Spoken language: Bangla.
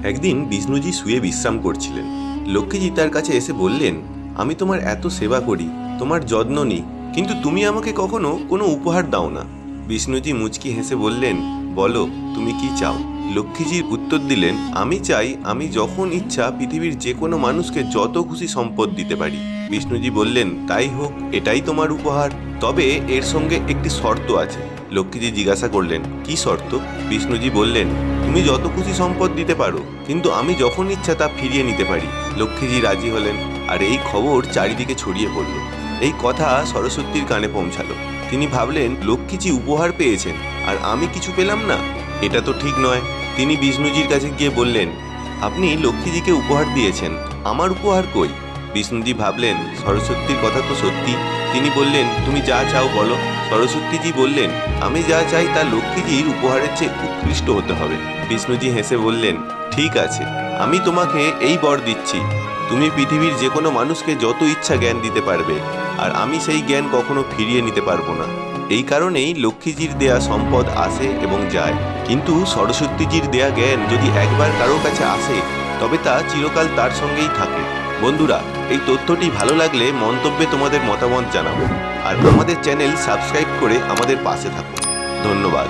একদিন বিষ্ণুজি শুয়ে বিশ্রাম করছিলেন। লক্ষ্মীজি তার কাছে এসে বললেন, আমি তোমার এত সেবা করি, তোমার যত্ন নিই, কিন্তু তুমি আমাকে কখনো কোনো উপহার দাও না। বিষ্ণুজি মুচকি হেসে বললেন, বলো তুমি কি চাও? লক্ষ্মীজির উত্তর দিলেন, আমি চাই আমি যখন ইচ্ছা পৃথিবীর যে কোনো মানুষকে যত খুশি সম্পদ দিতে পারি। বিষ্ণুজি বললেন, তাই হোক, এটাই তোমার উপহার। তবে এর সঙ্গে একটি শর্ত আছে। লক্ষ্মীজি জিজ্ঞাসা করলেন, কি শর্ত? বিষ্ণুজি বললেন, তুমি যত খুশি সম্পদ দিতে পারো, কিন্তু আমি যখন ইচ্ছা তা ফিরিয়ে নিতে পারি। লক্ষ্মীজি রাজি হলেন, আর এই খবর চারিদিকে ছড়িয়ে পড়ল। এই কথা সরস্বতীর কানে পৌঁছালো। তিনি ভাবলেন, লক্ষ্মীজি উপহার পেয়েছেন আর আমি কিছু পেলাম না, এটা তো ঠিক নয়। তিনি বিষ্ণুজির কাছে গিয়ে বললেন, আপনি লক্ষ্মীজিকে উপহার দিয়েছেন, আমার উপহার কই? বিষ্ণুজি ভাবলেন, সরস্বতীর কথা তো সত্যি। তিনি বললেন, তুমি যা চাও বলো। সরস্বতীজি বললেন, আমি যা চাই তা লক্ষ্মীজির উপহারের চেয়ে উৎকৃষ্ট হতে হবে। বিষ্ণুজি হেসে বললেন, ঠিক আছে, আমি তোমাকে এই বর দিচ্ছি, তুমি পৃথিবীর যে কোনো মানুষকে যত ইচ্ছা জ্ঞান দিতে পারবে, আর আমি সেই জ্ঞান কখনো ফিরিয়ে নিতে পারবো না। এই কারণেই লক্ষ্মীজির দেয়া সম্পদ আসে এবং যায়, কিন্তু সরস্বতীজির দেয়া জ্ঞান যদি একবার কারোর কাছে আসে, তবে তা চিরকাল তার সঙ্গেই থাকে। বন্ধুরা, এই তথ্যটি ভালো লাগলে মন্তব্যে তোমাদের মতামত জানাবো, আর আমাদের চ্যানেল সাবস্ক্রাইব করে আমাদের পাশে থাকো। ধন্যবাদ।